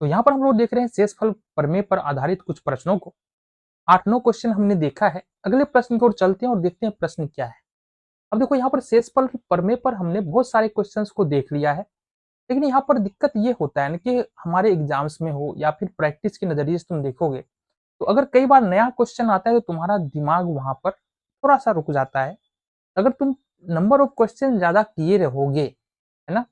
तो यहाँ पर हम लोग देख रहे हैं शेषफल प्रमेय पर आधारित कुछ प्रश्नों को। 8-9 क्वेश्चन हमने देखा है। अगले प्रश्न की ओर चलते हैं और देखते हैं प्रश्न क्या है। अब देखो यहाँ पर शेषफल प्रमेय पर हमने बहुत सारे क्वेश्चंस को देख लिया है, लेकिन यहाँ पर दिक्कत ये होता है ना कि हमारे एग्जाम्स में हो या फिर प्रैक्टिस के नजरिए से तुम देखोगे, तो अगर कई बार नया क्वेश्चन आता है तो तुम्हारा दिमाग वहां पर थोड़ा सा रुक जाता है। अगर तुम नंबर ऑफ क्वेश्चन ज्यादा किए रहोगे, है ना,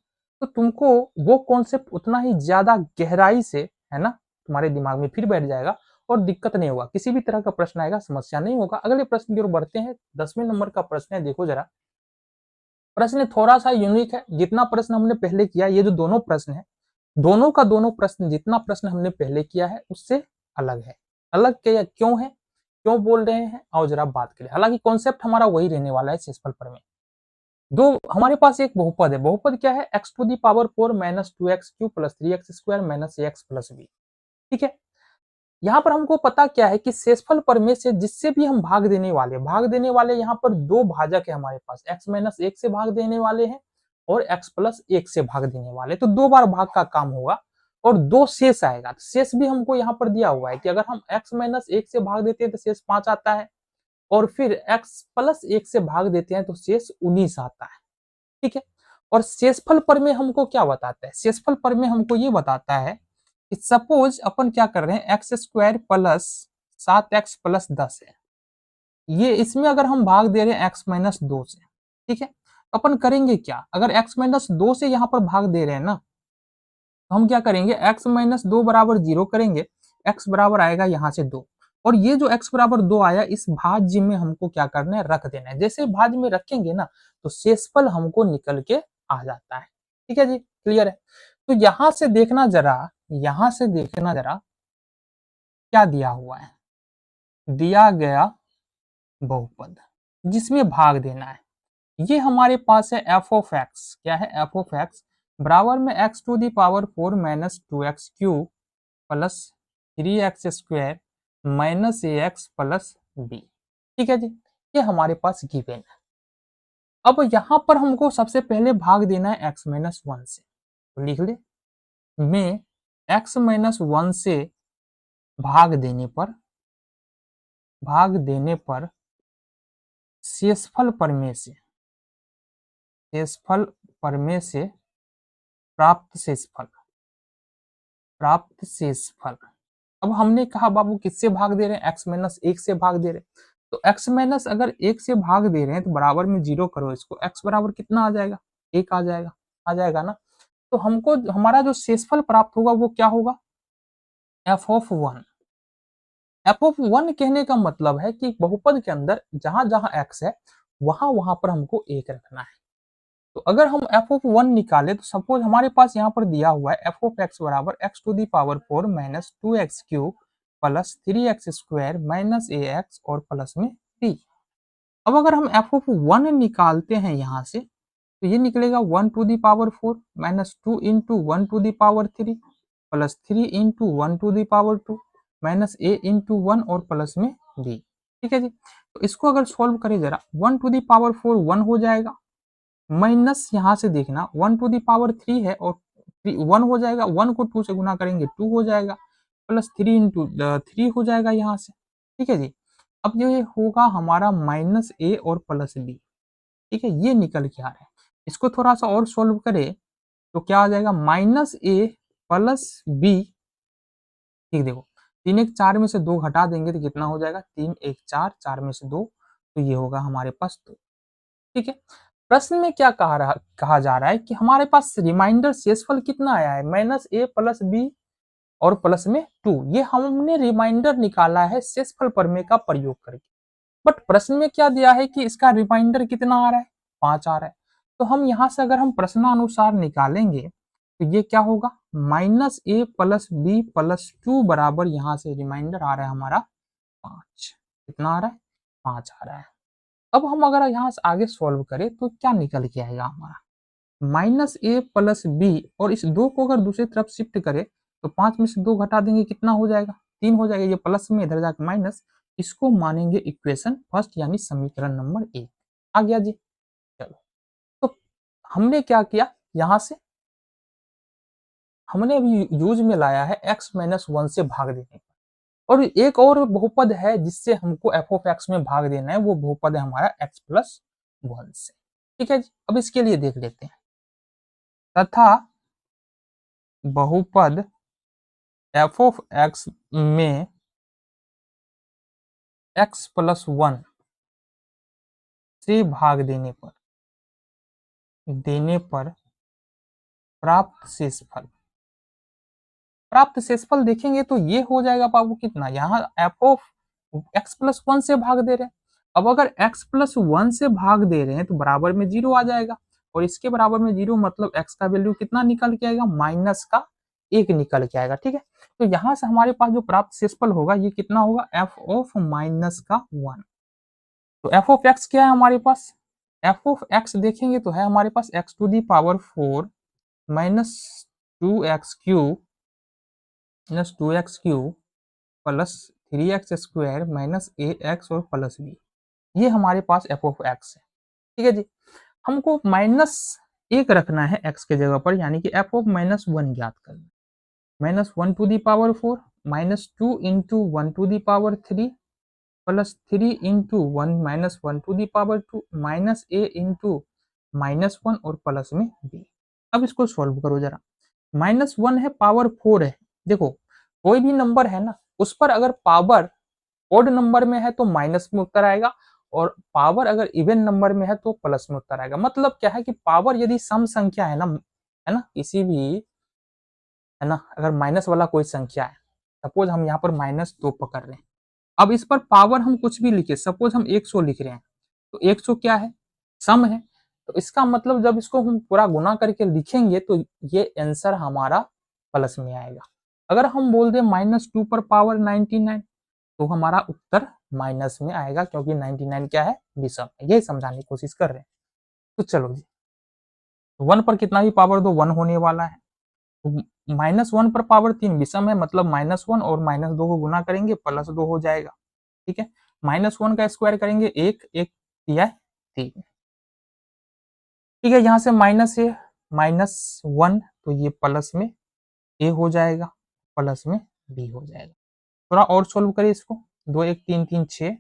तो तुमको वो कॉन्सेप्ट उतना ही ज्यादा गहराई से, है ना, तुम्हारे दिमाग में फिर बैठ जाएगा और दिक्कत नहीं होगा। किसी भी तरह का प्रश्न आएगा समस्या नहीं होगा। अगले प्रश्न की ओर बढ़ते हैं। 10वें नंबर का प्रश्न है, देखो जरा। प्रश्न थोड़ा सा यूनिक है। जितना प्रश्न हमने पहले किया, ये जो दोनों प्रश्न है, दोनों का दोनों प्रश्न, जितना प्रश्न हमने पहले किया है उससे अलग है। अलग क्यों है, क्यों बोल रहे हैं, आओ जरा बात करें। हालांकि कॉन्सेप्ट हमारा वही रहने वाला है शेषफल प्रमेय। दो हमारे पास एक बहुपद है। बहुपद क्या है? x to the power 4 minus 2x³ plus 3x square minus ax plus b। ठीक है, यहाँ पर हमको पता क्या है कि शेषफल प्रमेय से जिससे भी हम भाग देने वाले यहाँ पर दो भाजक है हमारे पास। x माइनस 1 से भाग देने वाले हैं और x प्लस 1 से भाग देने वाले, तो दो बार भाग का काम होगा और दो शेष आएगा। शेष भी हमको यहाँ पर दिया हुआ है कि अगर हम x माइनस 1 से भाग देते हैं तो शेष 5 आता है, और फिर x प्लस 1 से भाग देते हैं तो शेष 19 आता है। ठीक है, और शेषफल प्रमेय हमको क्या बताता है? शेषफल प्रमेय हमको ये बताता है कि सपोज अपन क्या कर रहे हैं, x square plus 7x plus 10 है, ये इसमें अगर हम भाग दे रहे हैं x माइनस 2 से। ठीक है, अपन करेंगे क्या? अगर x माइनस 2 से यहाँ पर भाग दे रहे हैं ना, तो हम क्या करेंगे, x माइनस 2 बराबर 0 करेंगे, x बराबर आएगा यहाँ से 2, और ये जो x बराबर 2 आया इस भाज्य में हमको क्या करना है, रख देना है। जैसे भाज्य में रखेंगे ना तो शेषफल हमको निकल के आ जाता है। ठीक है जी, क्लियर है? तो यहां से देखना जरा, यहां से देखना जरा क्या दिया हुआ है। दिया गया बहुपद जिसमें भाग देना है, ये हमारे पास है एफ ऑफ एक्स। क्या है? एफ ऑफ एक्स बराबर में x to the power 4 minus 2x³ plus 3x square minus ax plus b। ठीक है जी, ये हमारे पास गिवन है। अब यहां पर हमको सबसे पहले भाग देना है x माइनस 1 से, तो लिख ले में x माइनस 1 से भाग देने पर शेषफल प्रमेय से, शेषफल प्रमेय से प्राप्त शेषफल। अब हमने कहा बाबू किससे भाग दे रहे हैं, x माइनस 1 से भाग दे रहे हैं, तो x माइनस अगर 1 से भाग दे रहे हैं तो बराबर में 0 करो इसको, x बराबर कितना आ जाएगा, 1 आ जाएगा ना। तो हमको हमारा जो शेषफल प्राप्त होगा वो क्या होगा, f ऑफ 1। f ऑफ 1 कहने का मतलब है कि बहुपद के अंदर जहां जहां x है वहां वहां पर हमको 1 रखना है। तो अगर हम f ऑफ 1 निकाले तो सपोज हमारे पास यहाँ पर दिया हुआ है f ऑफ x बराबर x to the power 4 minus 2x³ plus 3x square minus ax और प्लस में b। अब अगर हम f ऑफ 1 निकालते हैं यहाँ से तो ये निकलेगा 1 to the power 4 minus 2 into 1 to the power 3 plus 3 into 1 to the power 2 minus a into 1 और प्लस में b। ठीक है जी, तो इसको अगर सोल्व करें जरा, 1 टू दी पावर 4 1 हो जाएगा, माइनस यहाँ से देखना 1 टू दी पावर 3 है और 1 हो जाएगा, 1 को 2 से गुना करेंगे 2 हो जाएगा, प्लस 3 इंटू 3 हो जाएगा यहाँ से। ठीक है जी, अब ये होगा हमारा माइनस a और प्लस b। ठीक है, ये निकल के आ रहा है। इसको थोड़ा सा और सोल्व करें तो क्या आ जाएगा, माइनस a प्लस b। ठीक, देखो 3 1 4 में से 2 घटा देंगे तो कितना हो जाएगा, 3 1 4, 4 में से 2, तो ये होगा हमारे पास 2। ठीक है, प्रश्न में क्या कहा जा रहा है कि हमारे पास रिमाइंडर शेषफल कितना आया है, माइनस a प्लस b और प्लस में 2। ये हमने रिमाइंडर निकाला है शेषफल प्रमेय का प्रयोग करके। बट प्रश्न में क्या दिया है कि इसका रिमाइंडर कितना आ रहा है, 5 आ रहा है। तो हम यहाँ से अगर हम प्रश्नानुसार निकालेंगे तो ये क्या होगा, minus a plus b plus 2 बराबर यहाँ से रिमाइंडर आ रहा है हमारा 5। कितना आ रहा है, 5 आ रहा है। अब हम अगर यहाँ से आगे सॉल्व करें तो क्या निकल के आएगा हमारा, माइनस a प्लस b, और इस 2 को अगर दूसरी तरफ शिफ्ट करें तो 5 में से 2 घटा देंगे कितना हो जाएगा, 3 हो जाएगा। ये प्लस में इधर जाकर माइनस, इसको मानेंगे इक्वेशन फर्स्ट यानी समीकरण नंबर 1। आ गया जी। चलो, तो हमने क्या किया, यहाँ से हमने अभी यूज में लाया है x-1 से भाग देने पर। और एक और बहुपद है जिससे हमको एफ ऑफ एक्स में भाग देना है, वो बहुपद है हमारा x+1 से। ठीक है जी, अब इसके लिए देख लेते हैं। तथा बहुपद एफ ऑफ एक्स में x+1 से भाग देने पर प्राप्त शेषफल, प्राप्त शेषफल देखेंगे तो ये हो जाएगा बाबू कितना, यहाँ एफ ऑफ x+1 से भाग दे रहे हैं। अब अगर x+1 से भाग दे रहे हैं तो बराबर में 0 आ जाएगा, और इसके बराबर में 0 मतलब x का वैल्यू कितना निकल के आएगा, -1 निकल के आएगा। ठीक है, तो यहाँ से हमारे पास जो प्राप्त शेषफल होगा ये कितना होगा, f ऑफ -1। तो f ऑफ x क्या है हमारे पास, f ऑफ x देखेंगे तो है हमारे पास x⁴ -2x³ plus 3x² minus ax और प्लस b, ये हमारे पास f ऑफ x है। ठीक है जी, हमको -1 रखना है x के जगह पर, यानी कि f ऑफ -1 ज्ञात करना। -1⁴ -2 into 1⁴ plus 3 into 1 -1⁴ minus a into -1 और प्लस में b। अब इसको सॉल्व करो जरा। -1 है, पावर 4 है। देखो कोई भी नंबर है ना, उस पर अगर पावर ओड नंबर में है तो माइनस में उत्तर आएगा, और पावर अगर इवन नंबर में है तो प्लस में उत्तर आएगा। मतलब क्या है कि पावर यदि सम संख्या है ना किसी भी, है ना, अगर माइनस वाला कोई संख्या है, सपोज हम यहाँ पर -2 पकड़ रहे हैं, अब इस पर पावर हम कुछ भी लिखे, सपोज हम 100 लिख रहे हैं, तो 100 क्या है, सम है, तो इसका मतलब जब इसको हम पूरा गुना करके लिखेंगे तो ये आंसर हमारा प्लस में आएगा। अगर हम बोल दें -2 पर पावर 99 तो हमारा उत्तर माइनस में आएगा, क्योंकि 99 क्या है, विषम है। यही समझाने की कोशिश कर रहे हैं। तो चलो जी, 1 पर कितना भी पावर दो 1 होने वाला है, -1 पर पावर 3 विषम है, मतलब -1 और -2 को गुना करेंगे +2 हो जाएगा। ठीक है, -1 का स्क्वायर करेंगे 1 1 दिया 3। ठीक है, यहाँ से -1 तो ये प्लस में a हो जाएगा, प्लस में b हो जाएगा। थोड़ा और सोल्व करें इसको, 2 1 3 3 6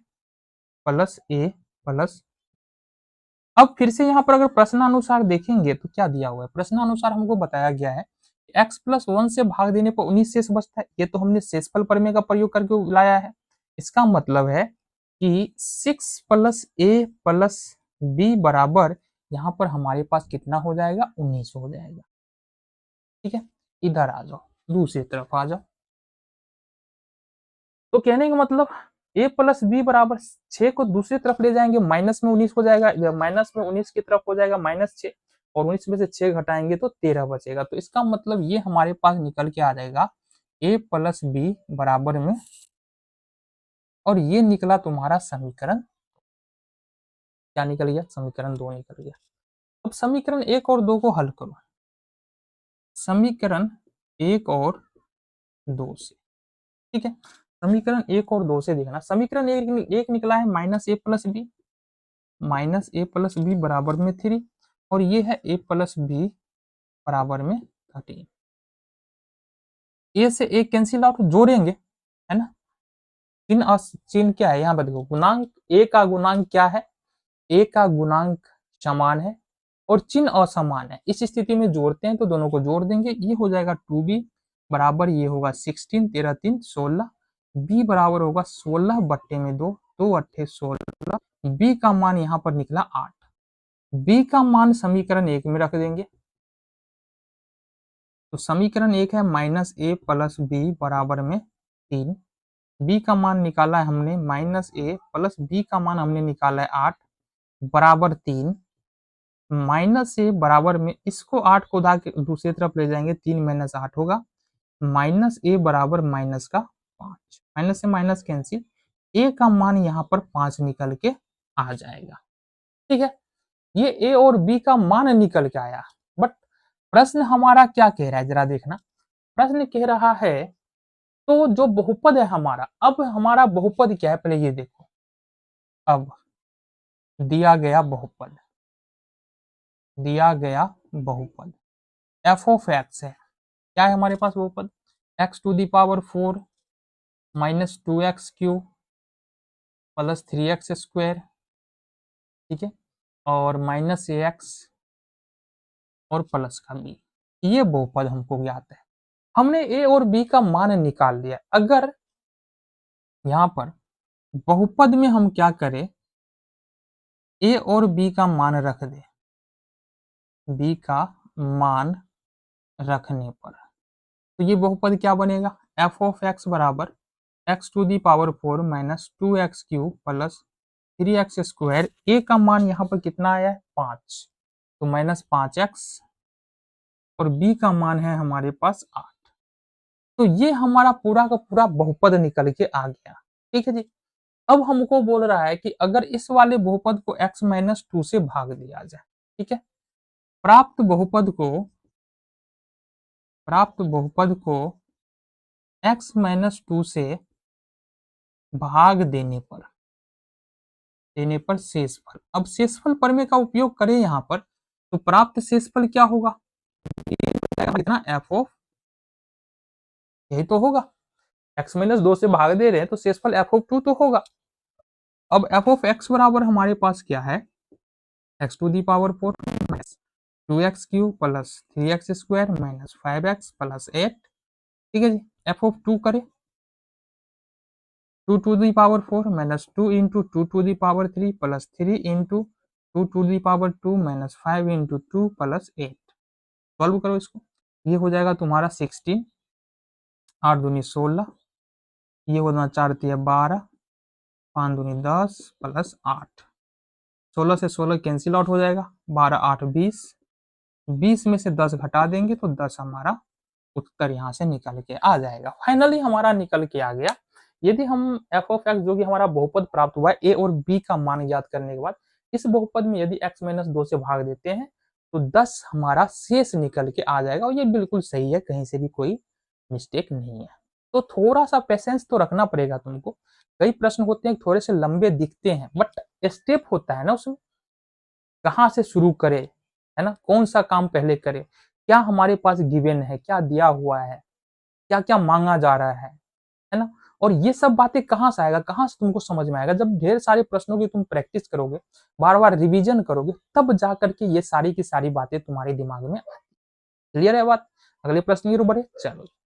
प्लस a प्लस। अब फिर से यहाँ पर अगर प्रश्नानुसार देखेंगे तो क्या दिया हुआ है, प्रश्नानुसार हमको बताया गया है x+1 से भाग देने पर 19 शेष बचता है। ये तो हमने शेषफल प्रमेय का प्रयोग करके लाया है। इसका मतलब है कि 6 + a + b बराबर यहाँ पर हमारे पास कितना हो जाएगा, 19 हो जाएगा। ठीक है, इधर आ जाओ, दूसरी तरफ आ जाओ। तो कहने का मतलब a + b बराबर 6 को दूसरी तरफ ले जाएंगे, माइनस में 19 हो जाएगा, माइनस में 19 की तरफ हो जाएगा -6, और 19 में से 6 घटाएंगे तो 13 बचेगा। तो इसका मतलब ये हमारे पास निकल के आ जाएगा a + b बराबर में, और ये निकला तुम्हारा समीकरण, क्या निकल गया, समीकरण 2 निकल गया। अब समीकरण 1 और 2 को हल करो, समीकरण 1 और 2 से। ठीक है, समीकरण 1 और 2 से देखना, समीकरण 1 निकला है -a + b बराबर में 3, और ये है a + b बराबर में 13। ए से ए कैंसिल आउट, जोड़ेंगे, है ना, चिन्ह चिन्ह क्या है यहाँ पर देखो, गुणांक ए का गुणांक क्या है, ए का गुणांक समान है और चिन्ह असमान है। इस स्थिति में जोड़ते हैं तो दोनों को जोड़ देंगे, ये हो जाएगा 2b बराबर, ये होगा 16 13 3 16, b बराबर होगा 16 बट्टे में 2 2 अट्ठे 16, b का मान यहाँ पर निकला 8। b का मान समीकरण 1 में रख देंगे, तो समीकरण 1 है -a + b बराबर में 3, b का मान निकाला है हमने -a + b का मान हमने निकाला है 8 बराबर 3, -a बराबर में इसको 8 को उठा के दूसरी तरफ ले जाएंगे, 3 - 8 होगा, -a बराबर माइनस का 5, माइनस से माइनस कैंसिल, a का मान यहाँ पर 5 निकल के आ जाएगा। ठीक है, ये a और b का मान निकल के आया, बट प्रश्न हमारा क्या कह रहा है जरा देखना, प्रश्न कह रहा है तो जो बहुपद है हमारा, अब हमारा बहुपद क्या है पहले ये देखो। अब दिया गया बहुपद f ऑफ x है, क्या है हमारे पास बहुपद, x⁴ minus 2x³ plus 3x², ठीक है, और माइनस ax और प्लस का b, ये बहुपद हमको ज्ञात है। हमने a और b का मान निकाल लिया। अगर यहां पर बहुपद में हम क्या करें, a और b का मान रख दे, b का मान रखने पर तो ये बहुपद क्या बनेगा, f(x) बराबर x⁴ minus 2x³ plus 3x²। a का मान यहाँ पर कितना आया है 5, तो माइनस 5x, और b का मान है हमारे पास 8। तो ये हमारा पूरा का पूरा बहुपद निकल के आ गया। ठीक है जी। अब हमको बोल रहा है कि अगर इस वाले बहुपद को x-2 से भाग दिया जाए, ठीक है, प्राप्त बहुपद को x-2 से भाग देने पर शेषफल। अब शेषफल प्रमेय का उपयोग करें यहां पर, तो प्राप्त शेषफल क्या होगा, कितना f(, यही तो होगा, x-2 से भाग दे रहे हैं तो शेषफल f(2) तो होगा। अब f(x) बराबर हमारे पास क्या है, x⁴ minus 2x³ plus 3x² minus 5x plus 8। ठीक है जी। f(2) करें, 2⁴ minus 2 into 2⁴ plus 3 into 2⁴ minus 5 into 2 plus 8। Solve करो इसको, ये हो जाएगा तुम्हारा 16, 8 दूनी 16, ये होना 4 तिया 12, 5 दूनी 10 प्लस 8, 16 से 16 कैंसिल आउट हो जाएगा, 12 8 20, 20 में से 10 घटा देंगे तो 10 हमारा उत्तर यहाँ से निकल के आ जाएगा। फाइनली हमारा निकल के आ गया। यदि हम f(x) जो कि हमारा बहुपद प्राप्त हुआ है, a और b का मान ज्ञात करने के बाद इस बहुपद में यदि x-2 से भाग देते हैं तो 10 हमारा शेष निकल के आ जाएगा, और ये बिल्कुल सही है, कहीं से भी कोई मिस्टेक नहीं है। तो थोड़ा सा पेशेंस तो रखना पड़ेगा तुमको। कई प्रश्न होते हैं थोड़े से लंबे दिखते हैं, बट स्टेप होता है ना उसमें, कहाँ से शुरू करे, है ना, कौन सा काम पहले करे, क्या हमारे पास गिवन है, क्या दिया हुआ है, क्या क्या मांगा जा रहा है ना, और ये सब बातें कहाँ से आएगा, कहाँ से तुमको समझ में आएगा, जब ढेर सारे प्रश्नों की तुम प्रैक्टिस करोगे, बार बार रिवीजन करोगे, तब जा करके ये सारी की सारी बातें तुम्हारे दिमाग में आती। क्लियर है बात। अगले प्रश्न की ओर बढ़े, चलो।